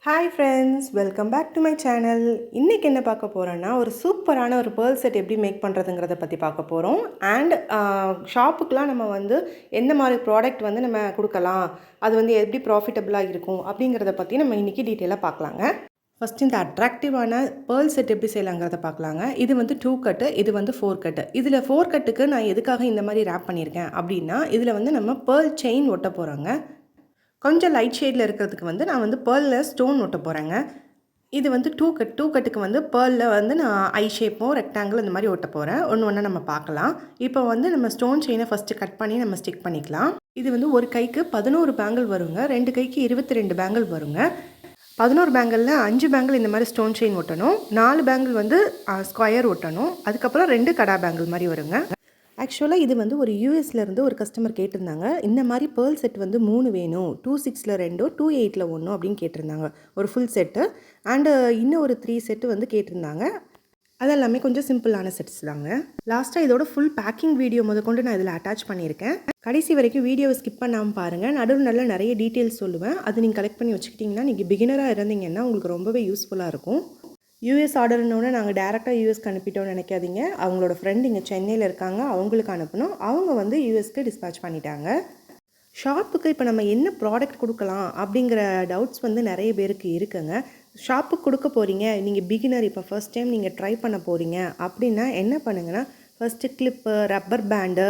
Hi friends, welcome back to my channel. இன்றைக்கி என்ன பார்க்க போகிறோன்னா, ஒரு சூப்பரான ஒரு பேர்ல் செட் எப்படி மேக் பண்ணுறதுங்கிறத பற்றி பார்க்க போகிறோம். அண்ட் ஷாப்புக்கெலாம் நம்ம வந்து எந்த மாதிரி ப்ராடக்ட் வந்து நம்ம கொடுக்கலாம், அது வந்து எப்படி ப்ராஃபிட்டபுளாக இருக்கும் அப்படிங்கிறத பற்றி நம்ம இன்றைக்கி டீட்டெயிலாக பார்க்கலாங்க. ஃபஸ்ட் இந்த அட்ராக்டிவான பேர்ல் செட் எப்படி செய்யலாங்கிறத பார்க்கலாங்க. இது வந்து 2 கட்டு, இது வந்து 4 கட்டு. இதில் 4 கட்டுக்கு நான் எதுக்காக இந்த மாதிரி ரேப் பண்ணியிருக்கேன் அப்படின்னா, இதில் வந்து நம்ம பேர்ல் செயின் ஒட்ட போகிறோங்க. கொஞ்சம் லைட் ஷேடில் இருக்கிறதுக்கு வந்து நான் வந்து பேர்லில் ஸ்டோன் ஒட்ட போகிறேங்க. இது வந்து 2 கட்டுக்கு வந்து பேர்லில் வந்து நான் ஐ ஷேப்பும் ரெக்டாங்கிள் இந்த மாதிரி ஒட்ட போகிறேன். ஒன்று ஒன்றா நம்ம பார்க்கலாம். இப்போ வந்து நம்ம ஸ்டோன் செயினை ஃபஸ்ட்டு கட் பண்ணி நம்ம ஸ்டிக் பண்ணிக்கலாம். இது வந்து ஒரு கைக்கு 11 பேங்கிள் வருங்க, 2 கைக்கு 22 பேங்கிள் வருங்க. 11 பேங்கிளில் 5 பேங்கிள் இந்த மாதிரி ஸ்டோன் செயின் ஒட்டணும், 4 பேங்கிள் வந்து ஸ்கொயர் ஒட்டணும், அதுக்கப்புறம் 2 கடா பேங்கிள் மாதிரி வருங்க. ஆக்சுவலாக இது வந்து ஒரு யூஎஸ்லேருந்து ஒரு கஸ்டமர் கேட்டிருந்தாங்க. இந்த மாதிரி பேர்ல் செட் வந்து 3 வேணும், 26ல் 2 28ல் 1 அப்படின்னு கேட்டிருந்தாங்க. ஒரு ஃபுல் செட்டு அண்டு இன்னும் ஒரு 3 செட்டு வந்து கேட்டிருந்தாங்க. அதெல்லாமே கொஞ்சம் சிம்பிளான செட்ஸ் தாங்க. லாஸ்ட்டாக இதோட ஃபுல் பேக்கிங் வீடியோ முதற்கொண்டு நான் இதில் அட்டாச் பண்ணியிருக்கேன். கடைசி வரைக்கும் வீடியோவை ஸ்கிப் பண்ணாமல் பாருங்கள். நடுவில் நிறைய டீட்டெயில்ஸ் சொல்லுவேன். அது நீங்கள் கலெக்ட் பண்ணி வச்சுக்கிட்டிங்கன்னா, நீங்கள் பிகினராக இருந்தீங்கன்னா உங்களுக்கு ரொம்பவே யூஸ்ஃபுல்லாக இருக்கும். யூஎஸ் ஆர்டர்னோட நாங்கள் டேரெக்டாக யூஎஸ்க்கு அனுப்பிட்டோம்னு நினைக்காதீங்க. அவங்களோட ஃப்ரெண்ட் இங்கே சென்னையில் இருக்காங்க, அவங்களுக்கு அனுப்பணும். அவங்க வந்து யூஎஸ்க்கு டிஸ்பேச் பண்ணிட்டாங்க. ஷாப்புக்கு இப்போ நம்ம என்ன ப்ராடக்ட் கொடுக்கலாம் அப்படிங்கிற டவுட்ஸ் வந்து நிறைய பேருக்கு இருக்குங்க. ஷாப்புக்கு கொடுக்க போகிறீங்க, நீங்கள் பிகினர், இப்போ ஃபர்ஸ்ட் டைம் நீங்கள் ட்ரை பண்ண போகிறீங்க அப்படின்னா என்ன பண்ணுங்கன்னா, first clip, rubber pant,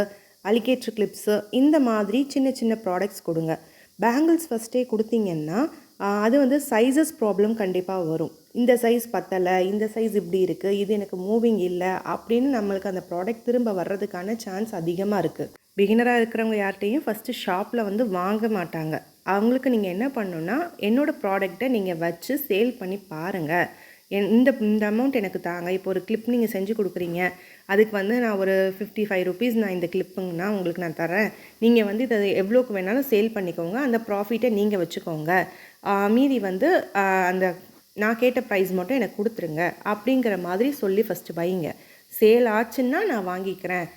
alligator clips இந்த மாதிரி சின்ன சின்ன ப்ராடக்ட்ஸ் கொடுங்க. பேங்கிள்ஸ் ஃபஸ்ட்டே கொடுத்தீங்கன்னா அது வந்து சைஸஸ் ப்ராப்ளம் கண்டிப்பாக வரும். இந்த சைஸ் பத்தலை, இந்த சைஸ் இப்படி இருக்குது, இது எனக்கு மூவிங் இல்லை அப்படின்னு நம்மளுக்கு அந்த ப்ராடக்ட் திரும்ப வர்றதுக்கான சான்ஸ் அதிகமாக இருக்குது. பிகினராக இருக்கிறவங்க யார்கிட்டையும் ஃபஸ்ட்டு ஷாப்பில் வந்து வாங்க மாட்டாங்க. அவங்களுக்கு நீங்கள் என்ன பண்ணணுன்னா, என்னோடய ப்ராடக்டை நீங்கள் வச்சு சேல் பண்ணி பாருங்கள். இந்த அமௌண்ட் எனக்கு தாங்க. இப்போ ஒரு கிளிப் நீங்கள் செஞ்சு கொடுக்குறீங்க, அதுக்கு வந்து நான் ஒரு 55 ருபீஸ் நான் இந்த கிளிப்புங்கன்னா உங்களுக்கு நான் தரேன். நீங்கள் வந்து இதை எவ்வளோக்கு வேணாலும் சேல் பண்ணிக்கோங்க, அந்த ப்ராஃபிட்டை நீங்கள் வச்சுக்கோங்க, மீதி வந்து அந்த நான் கேட்ட ப்ரைஸ் மட்டும் எனக்கு கொடுத்துருங்க அப்படிங்கிற மாதிரி சொல்லி ஃபஸ்ட்டு வைங்க. சேல் ஆச்சுன்னா நான் வாங்கிக்கிறேன்,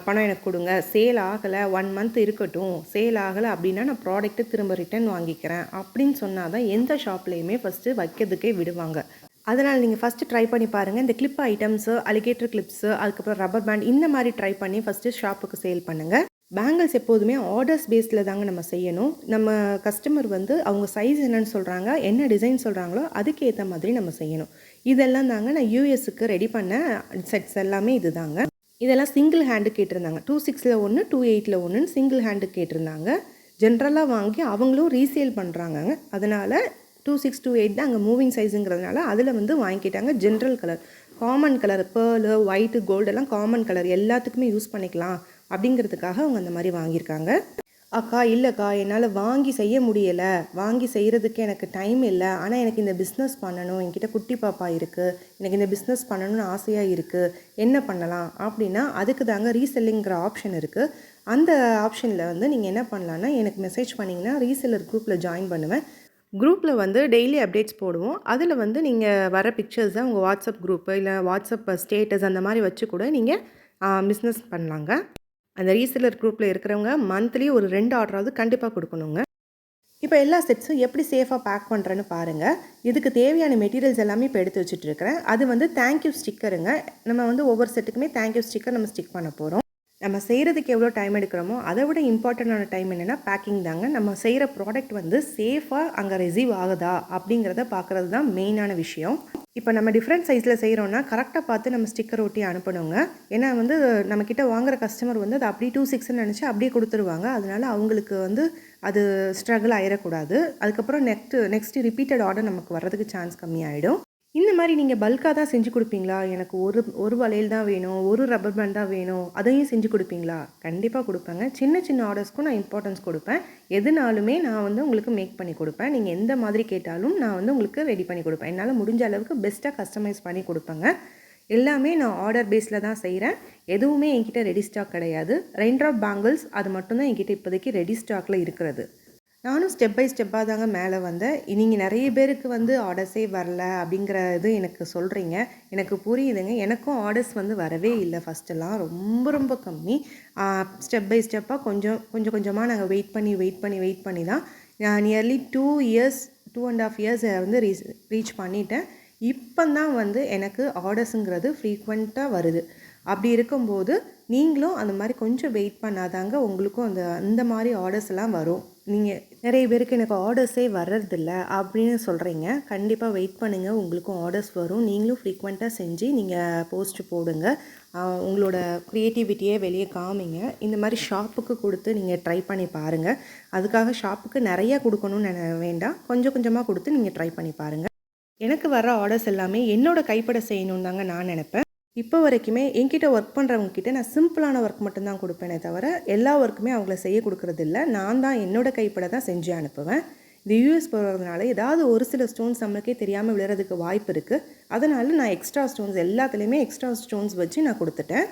பணம் எனக்கு கொடுங்க. சேல் ஆகலை, 1 மந்த் இருக்கட்டும், சேல் ஆகலை அப்படின்னா நான் ப்ராடக்ட்டு திரும்ப ரிட்டன் வாங்கிக்கிறேன் அப்படின்னு சொன்னால் தான் எந்த ஷாப்லேயுமே ஃபஸ்ட்டு வைக்கிறதுக்கே விடுவாங்க. அதனால் நீங்கள் ஃபஸ்ட்டு ட்ரை பண்ணி பாருங்கள். இந்த கிளிப் ஐட்டம்ஸு, அலிகேட்டர் கிளிப்ஸு, அதுக்கப்புறம் ரப்பர் பேண்ட் இந்த மாதிரி ட்ரை பண்ணி ஃபஸ்ட்டு ஷாப்புக்கு சேல் பண்ணுங்கள். பேங்கிள்ஸ் எப்போதுமே ஆர்டர்ஸ் பேஸில் தாங்க நம்ம செய்யணும். நம்ம கஸ்டமர் வந்து அவங்க சைஸ் என்னன்னு சொல்கிறாங்க, என்ன டிசைன் சொல்கிறாங்களோ அதுக்கு ஏற்ற மாதிரி நம்ம செய்யணும். இதெல்லாம் தாங்க நான் யூஎஸ்க்கு ரெடி பண்ண செட்ஸ் எல்லாமே இது தாங்க. இதெல்லாம் சிங்கிள் ஹேண்டு கேட்டிருந்தாங்க. 26ல் 1 28ல் 1ன்னு சிங்கிள் ஹேண்டு கேட்டிருந்தாங்க. ஜென்ரலாக வாங்கி அவங்களும் ரீசேல் பண்ணுறாங்கங்க. அதனால் 26 to 8 தான் அங்கே மூவிங் சைஸுங்கிறதுனால அதில் வந்து வாங்கிக்கிட்டாங்க. General colour, common colour, pearl, white, கோல்டெல்லாம் common colour எல்லாத்துக்குமே யூஸ் பண்ணிக்கலாம் அப்படிங்கிறதுக்காக அவங்க அந்த மாதிரி வாங்கியிருக்காங்க. அக்கா இல்லைக்கா, என்னால் வாங்கி செய்ய முடியலை, வாங்கி செய்கிறதுக்கு எனக்கு டைம் இல்லை, ஆனால் எனக்கு இந்த பிஸ்னஸ் பண்ணணும், என்கிட்ட குட்டி பாப்பா இருக்குது, எனக்கு இந்த பிஸ்னஸ் பண்ணணும்னு ஆசையாக இருக்குது, என்ன பண்ணலாம் அப்படின்னா அதுக்கு தாங்க ரீசெல்லிங்கிற ஆப்ஷன் இருக்குது. அந்த ஆப்ஷனில் வந்து நீங்கள் என்ன பண்ணலான்னா, எனக்கு மெசேஜ் பண்ணிங்கன்னா ரீசெல்லர் குரூப்பில் ஜாயின் பண்ணுவேன். குரூப்பில் வந்து டெய்லி அப்டேட்ஸ் போடுவோம். அதில் வந்து நீங்கள் வர பிக்சர்ஸை உங்கள் வாட்ஸ்அப் குரூப்பு இல்லை வாட்ஸ்அப் ஸ்டேட்டஸ் அந்த மாதிரி வச்சு கூட நீங்கள் பிஸ்னஸ் பண்ணலாங்க. அந்த ரீசெல்லர் குரூப்பில் இருக்கிறவங்க மந்த்லி ஒரு 2 ஆர்டராவது கண்டிப்பாக கொடுக்கணுங்க. இப்போ எல்லா செட்ஸும் எப்படி சேஃபாக பேக் பண்ணுறேன்னு பாருங்கள். இதுக்கு தேவையான மெட்டீரியல்ஸ் எல்லாமே இப்போ எடுத்து வச்சுட்ருக்கிறேன். அது வந்து தேங்க்யூ ஸ்டிக்கருங்க. நம்ம வந்து ஒவ்வொரு செட்டுக்குமே தேங்க்யூ ஸ்டிக்கர் நம்ம ஸ்டிக் பண்ண போகிறோம். நம்ம செய்கிறதுக்கு எவ்வளோ டைம் எடுக்கிறோமோ அதை விட இம்பார்ட்டண்டான டைம் என்னென்னா பேக்கிங் தாங்க. நம்ம செய்கிற ப்ராடக்ட் வந்து சேஃபாக அங்கே ரிசீவ் ஆகுதா அப்படிங்கிறத பார்க்குறது தான் மெயினான விஷயம். இப்போ நம்ம டிஃப்ரெண்ட் சைஸில் செய்கிறோன்னா கரெக்டாக பார்த்து நம்ம ஸ்டிக்கர் ஒட்டி அனுப்பணுங்க. ஏன்னா வந்து நம்மக்கிட்ட வாங்குகிற கஸ்டமர் வந்து அது அப்படியே 26ன்னு நினச்சி அப்படியே கொடுத்துருவாங்க. அதனால் அவங்களுக்கு வந்து அது ஸ்ட்ரகிள் ஆகிடக்கூடாது. அதுக்கப்புறம் நெக்ஸ்ட்டு ரிப்பீட்டட் ஆர்டர் நமக்கு வர்றதுக்கு சான்ஸ் கம்மியாகிடும். இந்த மாதிரி நீங்கள் பல்காக தான் செஞ்சு கொடுப்பீங்களா? எனக்கு ஒரு வளையல் தான் வேணும், ஒரு ரப்பர் பேண்ட் தான் வேணும், அதையும் செஞ்சு கொடுப்பீங்களா? கண்டிப்பாக கொடுப்பேங்க. சின்ன சின்ன ஆர்டர்ஸ்க்கும் நான் இம்பார்ட்டன்ஸ் கொடுப்பேன். எதுனாலுமே நான் வந்து உங்களுக்கு மேக் பண்ணி கொடுப்பேன். நீங்கள் எந்த மாதிரி கேட்டாலும் நான் வந்து உங்களுக்கு ரெடி பண்ணி கொடுப்பேன். என்னால் முடிஞ்ச அளவுக்கு பெஸ்ட்டாக கஸ்டமைஸ் பண்ணி கொடுப்பேங்க. எல்லாமே நான் ஆர்டர் பேஸில் தான் செய்கிறேன். எதுவுமே என்கிட்ட ரெடி ஸ்டாக் கிடையாது. ரெயின் ட்ராப் பேங்கிள்ஸ் அது மட்டும்தான் என்கிட்ட இப்போதைக்கு ரெடி ஸ்டாக்கில் இருக்கிறது. நானும் ஸ்டெப் பை ஸ்டெப்பாக தாங்க மேலே வந்தேன். நீங்கள் நிறைய பேருக்கு வந்து ஆர்டர்ஸே வரல அப்படிங்கிற இது எனக்கு சொல்கிறீங்க. எனக்கு புரியுதுங்க. எனக்கும் ஆர்டர்ஸ் வந்து வரவே இல்லை. ஃபஸ்ட்டெல்லாம் ரொம்ப கம்மி. ஸ்டெப் பை ஸ்டெப்பாக கொஞ்சம் கொஞ்சமாக நாங்கள் வெயிட் பண்ணி தான் நியர்லி 2 இயர்ஸ் 2.5 இயர்ஸை வந்து ரீச் பண்ணிட்டேன். இப்போ தான் வந்து எனக்கு ஆர்டர்ஸுங்கிறது ஃப்ரீக்வெண்ட்டாக வருது. அப்படி இருக்கும்போது நீங்களும் அந்த மாதிரி கொஞ்சம் வெயிட் பண்ணாதாங்க உங்களுக்கும் அந்த மாதிரி ஆர்டர்ஸ் எல்லாம் வரும். நீங்கள் நிறைய பேருக்கு எனக்கு ஆர்டர்ஸே வர்றதில்ல அப்படின்னு சொல்கிறீங்க. கண்டிப்பாக வெயிட் பண்ணுங்கள், உங்களுக்கும் ஆர்டர்ஸ் வரும். நீங்களும் ஃப்ரீக்வெண்ட்டாக செஞ்சு நீங்கள் போஸ்ட் போடுங்க. உங்களோட க்ரியேட்டிவிட்டியே வெளியே காமிங்க. இந்த மாதிரி ஷாப்புக்கு கொடுத்து நீங்கள் ட்ரை பண்ணி பாருங்கள். அதுக்காக ஷாப்புக்கு நிறையா கொடுக்கணும்னு வேண்டாம், கொஞ்சம் கொஞ்சமாக கொடுத்து நீங்கள் ட்ரை பண்ணி பாருங்கள். எனக்கு வர ஆர்டர்ஸ் எல்லாமே என்னோட கைப்பட செய்யணும்னு தாங்க நான் நினைப்பேன். இப்போ வரைக்குமே என்கிட்ட ஒர்க் பண்ணுறவங்க கிட்ட நான் சிம்பிளான ஒர்க் மட்டும்தான் கொடுப்பேனே தவிர எல்லா ஒர்க்குமே அவங்கள செய்ய கொடுக்குறதில்ல. நான் தான் என்னோட கைப்பட தான் செஞ்சு அனுப்புவேன். இந்த யூஎஸ் போகிறதுனால ஏதாவது ஒரு சில ஸ்டோன்ஸ் நம்மளுக்கே தெரியாமல் விழுறதுக்கு வாய்ப்பு இருக்குது. அதனால நான் எக்ஸ்ட்ரா ஸ்டோன்ஸ் எல்லாத்துலேயுமே எக்ஸ்ட்ரா ஸ்டோன்ஸ் வச்சு நான் கொடுத்துட்டேன்.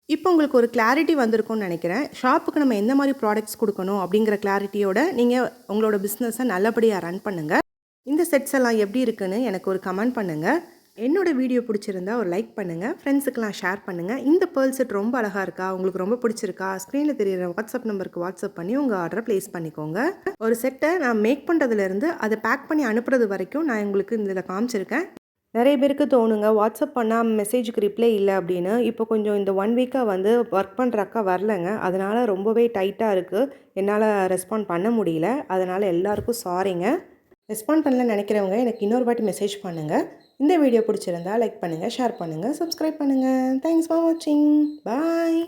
இப்போ உங்களுக்கு ஒரு கிளாரிட்டி வந்திருக்கும்னு நினைக்கிறேன். ஷாப்புக்கு நம்ம எந்த மாதிரி ப்ராடக்ட்ஸ் கொடுக்கணும் அப்படிங்கிற கிளாரிட்டியோட நீங்கள் உங்களோட பிஸ்னஸை நல்லபடியாக ரன் பண்ணுங்கள். இந்த செட்ஸ் எல்லாம் எப்படி இருக்குன்னு எனக்கு ஒரு கமெண்ட் பண்ணுங்கள். என்னோட வீடியோ பிடிச்சிருந்தா ஒரு லைக் பண்ணுங்கள், ஃப்ரெண்ட்ஸுக்கெலாம் ஷேர் பண்ணுங்கள். இந்த பேர்ல் செட் ரொம்ப அழகாக இருக்கா, உங்களுக்கு ரொம்ப பிடிச்சிருக்கா, ஸ்க்ரீனில் தெரியுற வாட்ஸ்அப் நம்பருக்கு வாட்ஸ்அப் பண்ணி உங்கள் ஆர்டரை ப்ளேஸ் பண்ணிக்கோங்க. ஒரு செட்டை நான் மேக் பண்ணுறதுலேருந்து அதை பேக் பண்ணி அனுப்புறது வரைக்கும் நான் உங்களுக்கு இதில் காமிச்சிருக்கேன். நிறைய பேருக்கு தோணுங்க, வாட்ஸ்அப் பண்ணால் மெசேஜுக்கு ரிப்ளை இல்லை அப்படின்னு. இப்போ கொஞ்சம் இந்த 1 வீக்காக வந்து ஒர்க் பண்ணுற அக்கா வரலைங்க. அதனால் ரொம்பவே டைட்டாக இருக்குது, என்னால் ரெஸ்பாண்ட் பண்ண முடியல. அதனால் எல்லாருக்கும் சாரிங்க. ரெஸ்பாண்ட் பண்ணலன்னு நினைக்கிறவங்க எனக்கு இன்னொரு வாட்டி மெசேஜ் பண்ணுங்கள். இந்த வீடியோ பிடிச்சிருந்தா லைக் பண்ணுங்கள், ஷேர் பண்ணுங்கள், சப்ஸ்கிரைப் பண்ணுங்கள். தேங்க்ஸ் ஃபார் வாட்சிங். பாய்.